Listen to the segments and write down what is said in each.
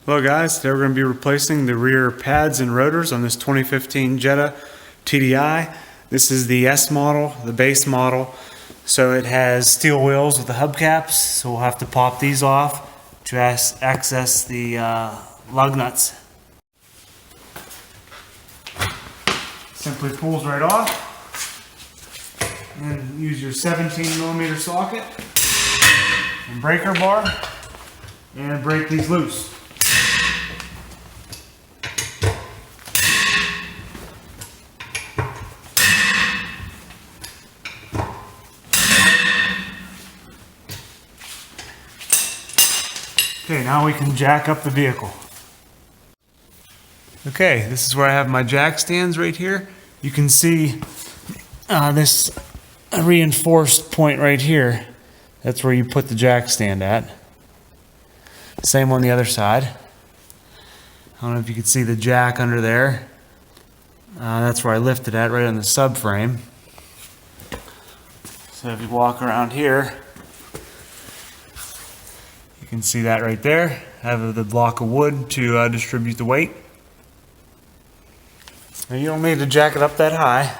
Hello guys, today we're going to be replacing the rear pads and rotors on this 2015 Jetta TDI. This is the S model, the base model. So it has steel wheels with the hubcaps, so we'll have to pop these off to access the lug nuts. Simply pulls right off. And use your 17mm socket and breaker bar and break these loose. Okay, now we can jack up the vehicle. Okay, this is where I have my jack stands right here. You can see this reinforced point right here. That's where you put the jack stand at. Same on the other side. I don't know if you can see the jack under there. That's where I lift it at, right on the subframe. So if you walk around here, you can see that right there. I have the block of wood to distribute the weight. Now you don't need to jack it up that high,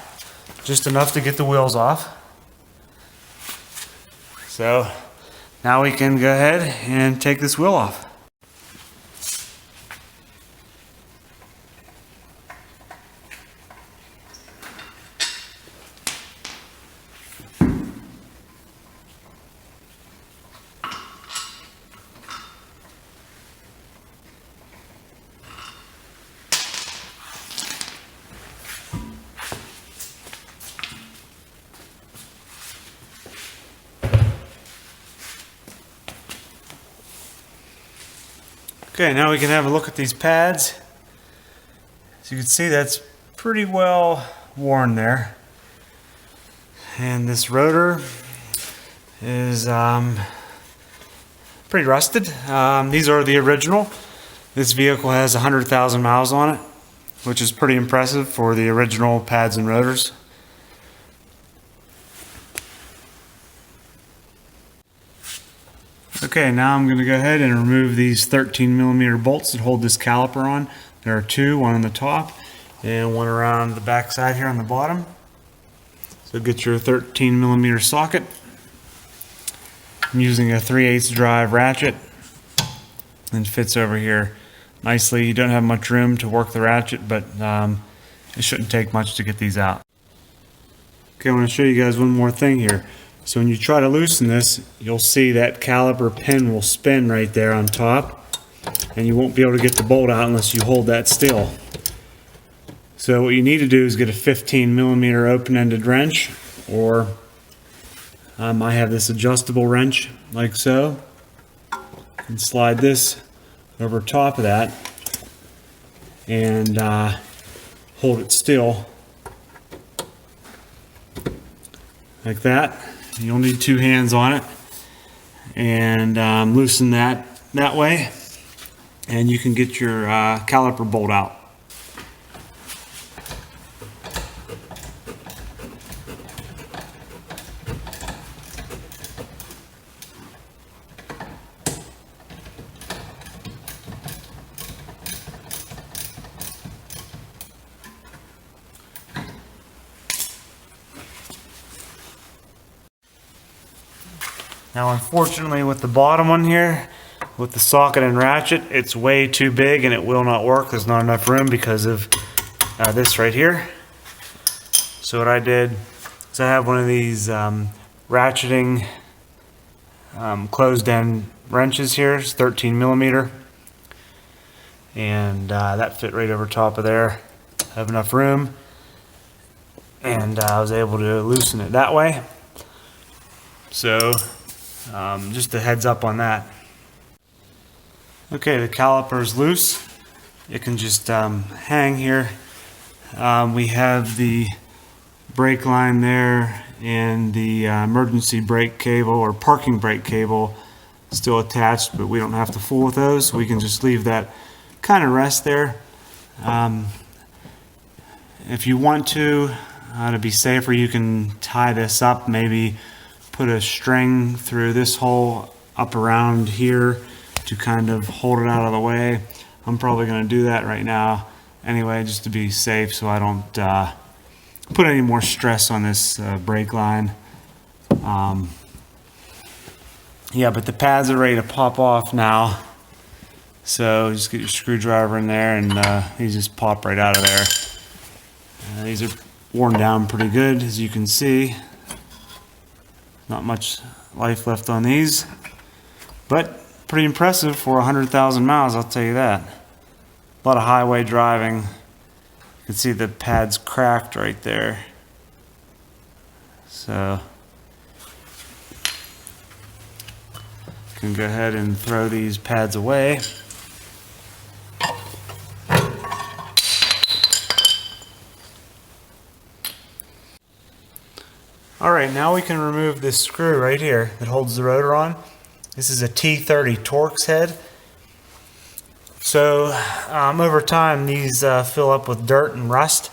just enough to get the wheels off. So now we can go ahead and take this wheel off. Okay, now we can have a look at these pads. As you can see, that's pretty well worn there. And this rotor is pretty rusted. These are the original. This vehicle has 100,000 miles on it, which is pretty impressive for the original pads and rotors. Okay, now I'm going to go ahead and remove these 13mm bolts that hold this caliper on. There are two, one on the top and one around the back side here on the bottom. So get your 13mm socket. I'm using a 3/8 drive ratchet and fits over here nicely. You don't have much room to work the ratchet, but it shouldn't take much to get these out. Okay, I want to show you guys one more thing here. So when you try to loosen this, you'll see that caliper pin will spin right there on top, and you won't be able to get the bolt out unless you hold that still. So what you need to do is get a 15mm open-ended wrench, or I have this adjustable wrench like so, and slide this over top of that and hold it still like that. You'll need two hands on it, and loosen that way, and you can get your caliper bolt out. Now unfortunately with the bottom one here, with the socket and ratchet, it's way too big and it will not work. There's not enough room because of this right here. So what I did is I have one of these ratcheting closed end wrenches here. It's 13mm, and that fit right over top of there. I have enough room, and I was able to loosen it that way. So just a heads up on that. Okay, the caliper is loose. It can just hang here. We have the brake line there and the emergency brake cable or parking brake cable still attached, but we don't have to fool with those. We can just leave that kind of rest there. If you want to be safer, you can tie this up, maybe put a string through this hole up around here to kind of hold it out of the way. I'm probably going to do that right now anyway, just to be safe, so I don't put any more stress on this brake line. Yeah, but the pads are ready to pop off now. So just get your screwdriver in there, and these just pop right out of there. These are worn down pretty good, as you can see. Not much life left on these, but pretty impressive for 100,000 miles, I'll tell you that. A lot of highway driving. You can see the pads cracked right there. So can go ahead and throw these pads away. Alright, now we can remove this screw right here that holds the rotor on. This is a T30 Torx head. So over time these fill up with dirt and rust.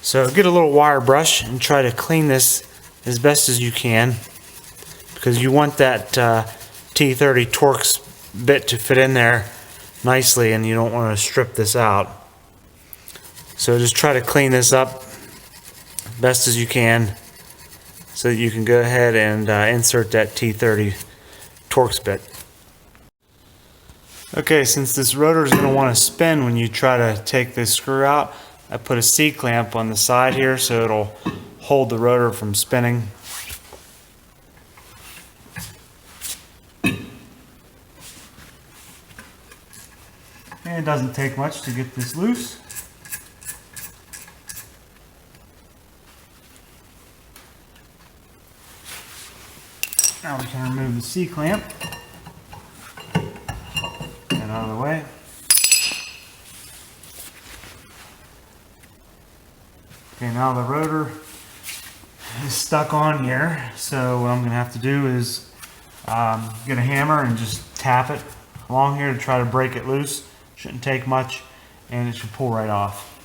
So get a little wire brush and try to clean this as best as you can, because you want that T30 Torx bit to fit in there nicely, and you don't want to strip this out. So just try to clean this up best as you can, so that you can go ahead and insert that T30 Torx bit. Okay, since this rotor is going to want to spin when you try to take this screw out, I put a C-clamp on the side here so it'll hold the rotor from spinning. And it doesn't take much to get this loose. Now we can remove the C-clamp. Get out of the way. Okay, now the rotor is stuck on here, so what I'm going to have to do is get a hammer and just tap it along here to try to break it loose. Shouldn't take much, and it should pull right off.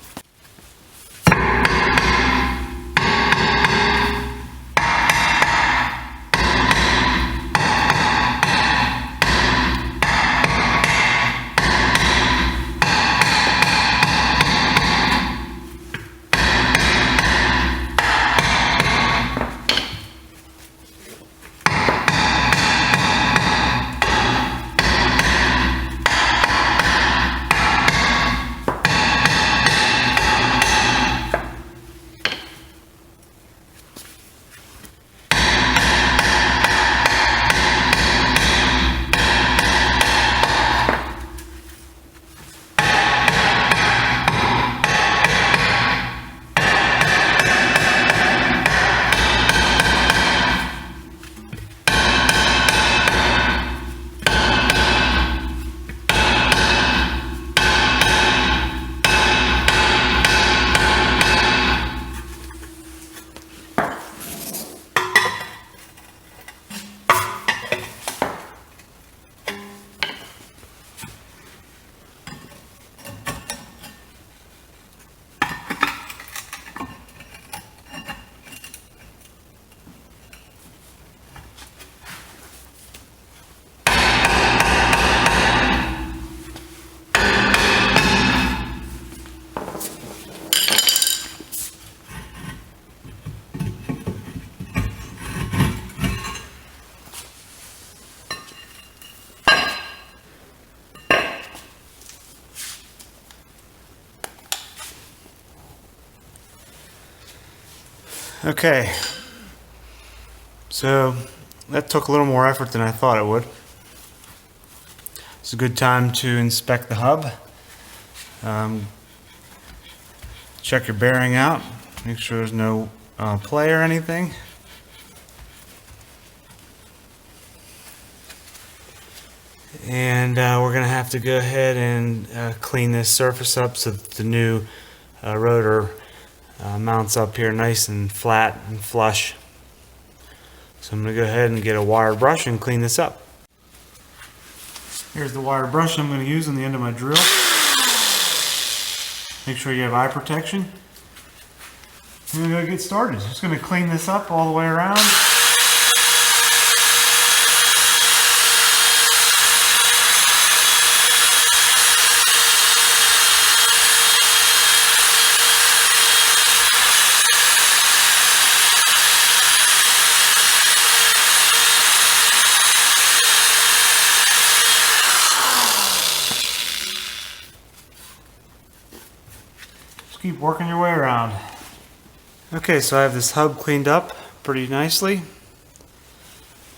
Okay, so that took a little more effort than I thought it would. It's a good time to inspect the hub. Check your bearing out, make sure there's no play or anything. And we're going to have to go ahead and clean this surface up so that the new rotor mounts up here nice and flat and flush. So I'm going to go ahead and get a wire brush and clean this up. Here's the wire brush I'm going to use on the end of my drill. Make sure you have eye protection. I'm going to get started. Just going to clean this up all the way around. keep working your way around. Okay, so I have this hub cleaned up pretty nicely.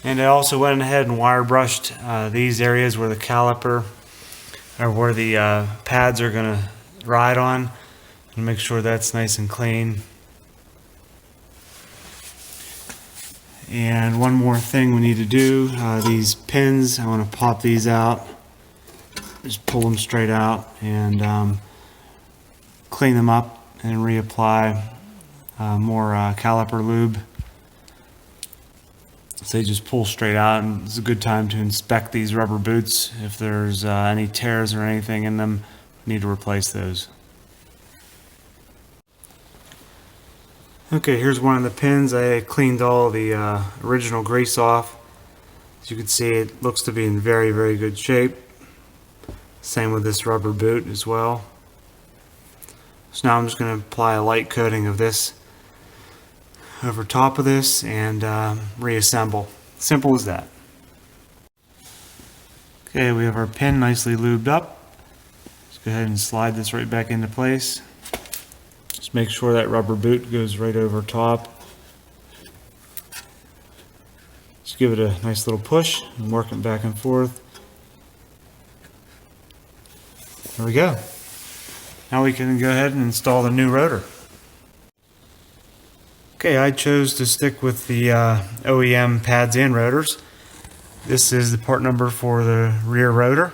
And I also went ahead and wire brushed these areas where the caliper or where the pads are going to ride on, and make sure that's nice and clean. And one more thing we need to do, these pins, I want to pop these out, just pull them straight out and clean them up and reapply more caliper lube. So they just pull straight out, and it's a good time to inspect these rubber boots. If there's any tears or anything in them, we need to replace those. Okay, here's one of the pins. I cleaned all the original grease off. As you can see, it looks to be in very, very good shape. Same with this rubber boot as well. So now I'm just going to apply a light coating of this over top of this and reassemble. Simple as that. Okay, we have our pin nicely lubed up. Let's go ahead and slide this right back into place. Just make sure that rubber boot goes right over top. Just give it a nice little push and work it back and forth. There we go. Now we can go ahead and install the new rotor. Okay, I chose to stick with the OEM pads and rotors. This is the part number for the rear rotor.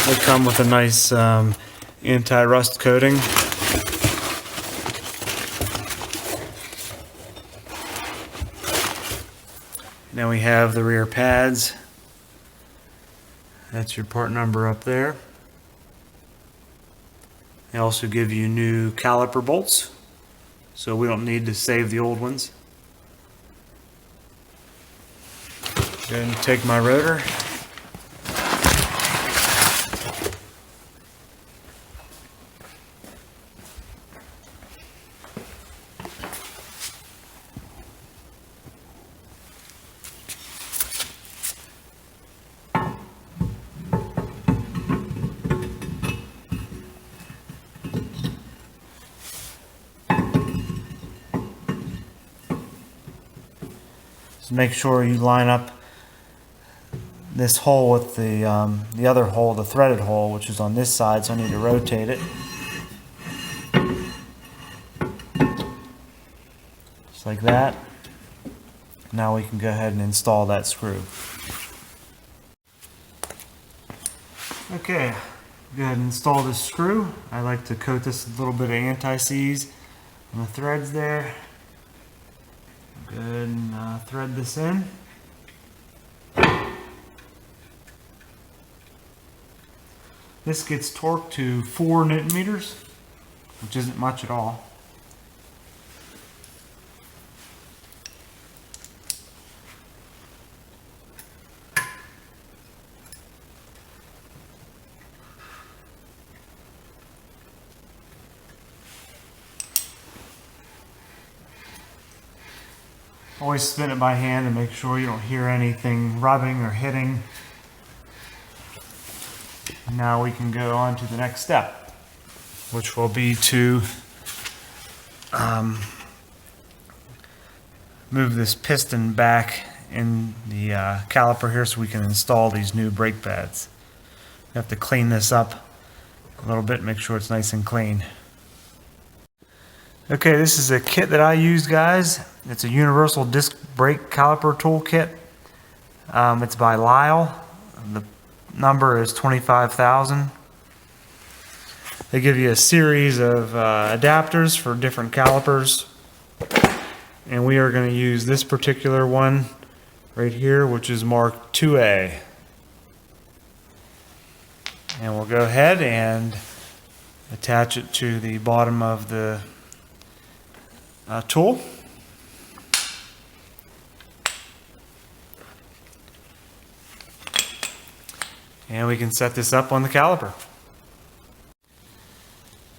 They come with a nice anti-rust coating. Now we have the rear pads. That's your part number up there. They also give you new caliper bolts, so we don't need to save the old ones. Go ahead and take my rotor. So make sure you line up this hole with the other hole, the threaded hole, which is on this side, so I need to rotate it. Just like that. Now we can go ahead and install that screw. Okay, go ahead and install this screw. I like to coat this with a little bit of anti-seize on the threads there. Go ahead and thread this in. This gets torqued to 4 Newton meters, which isn't much at all. Always spin it by hand to make sure you don't hear anything rubbing or hitting. Now we can go on to the next step, which will be to move this piston back in the caliper here so we can install these new brake pads. We have to clean this up a little bit, make sure it's nice and clean. Okay, this is a kit that I use, guys. It's a universal disc brake caliper tool kit. It's by Lyle. The number is 25,000. They give you a series of adapters for different calipers. And we are going to use this particular one right here, which is marked 2A. And we'll go ahead and attach it to the bottom of the tool. And we can set this up on the caliper.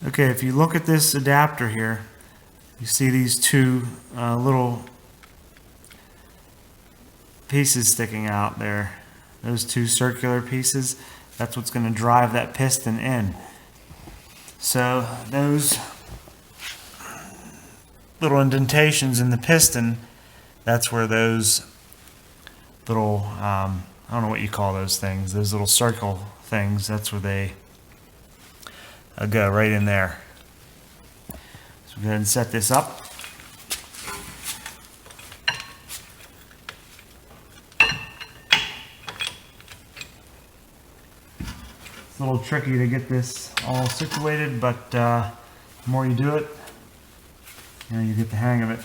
Okay, if you look at this adapter here, you see these two little pieces sticking out there. Those two circular pieces. That's what's going to drive that piston in. So those little indentations in the piston, that's where those little, I don't know what you call those things, those little circle things, that's where they go, right in there. So go ahead and set this up. It's a little tricky to get this all situated, but the more you do it, you get the hang of it.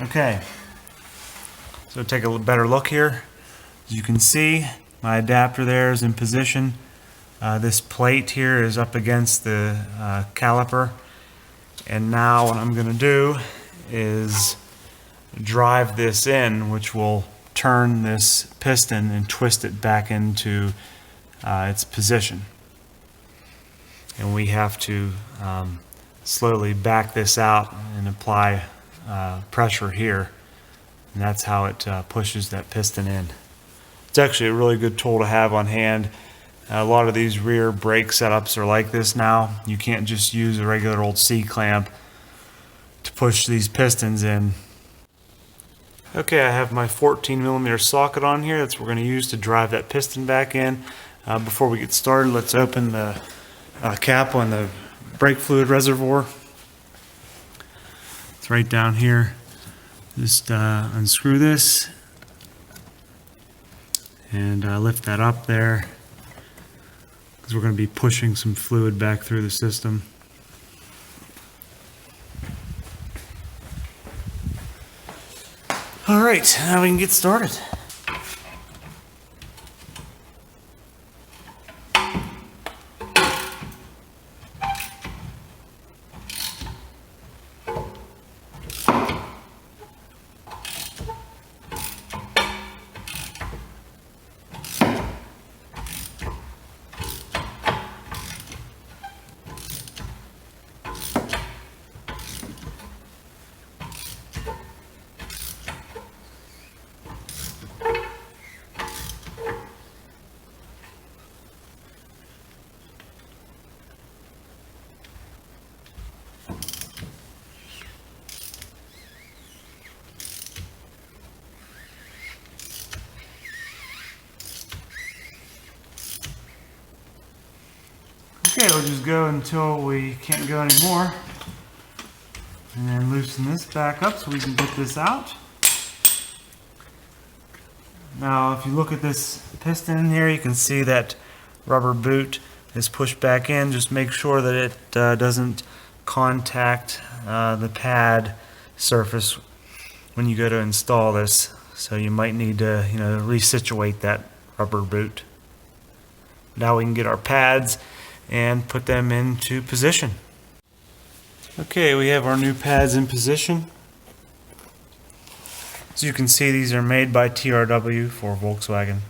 Okay, so take a better look here. As you can see, my adapter there is in position. This plate here is up against the caliper, and now what I'm going to do is drive this in, which will turn this piston and twist it back into its position. And we have to slowly back this out and apply pressure here, and that's how it pushes that piston in. It's actually a really good tool to have on hand. A lot of these rear brake setups are like this now. You can't just use a regular old C-clamp to push these pistons in. Okay, I have my 14mm socket on here. That's what we're going to use to drive that piston back in. Before we get started, let's open the cap on the brake fluid reservoir. It's right down here. Just unscrew this and lift that up there, because we're going to be pushing some fluid back through the system. Alright, now we can get started. Okay, we'll just go until we can't go anymore, and then loosen this back up so we can get this out. Now if you look at this piston in here, you can see that rubber boot is pushed back in. Just make sure that it doesn't contact the pad surface when you go to install this, so you might need to resituate that rubber boot. Now we can get our pads and put them into position. Okay, we have our new pads in position. As you can see, these are made by TRW for Volkswagen.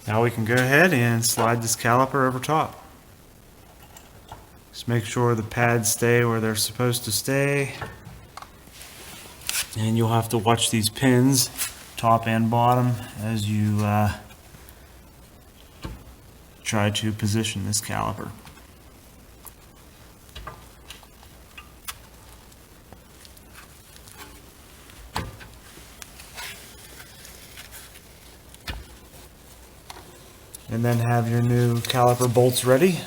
Now we can go ahead and slide this caliper over top. Just make sure the pads stay where they're supposed to stay. And you'll have to watch these pins, top and bottom, as you try to position this caliper. And then have your new caliper bolts ready,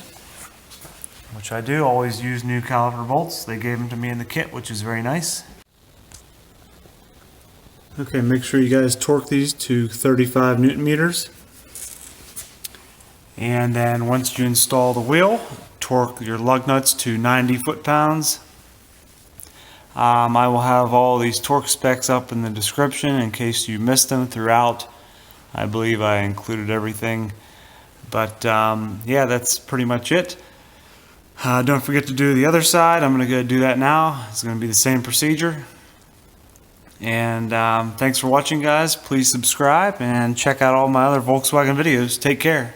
which I do always use new caliper bolts. They gave them to me in the kit, which is very nice. Okay, make sure you guys torque these to 35 Newton meters. And then once you install the wheel, torque your lug nuts to 90 foot-pounds. I will have all these torque specs up in the description in case you missed them throughout. I believe I included everything. But yeah, that's pretty much it. Don't forget to do the other side. I'm going to go do that now. It's going to be the same procedure. And thanks for watching, guys. Please subscribe and check out all my other Volkswagen videos. Take care.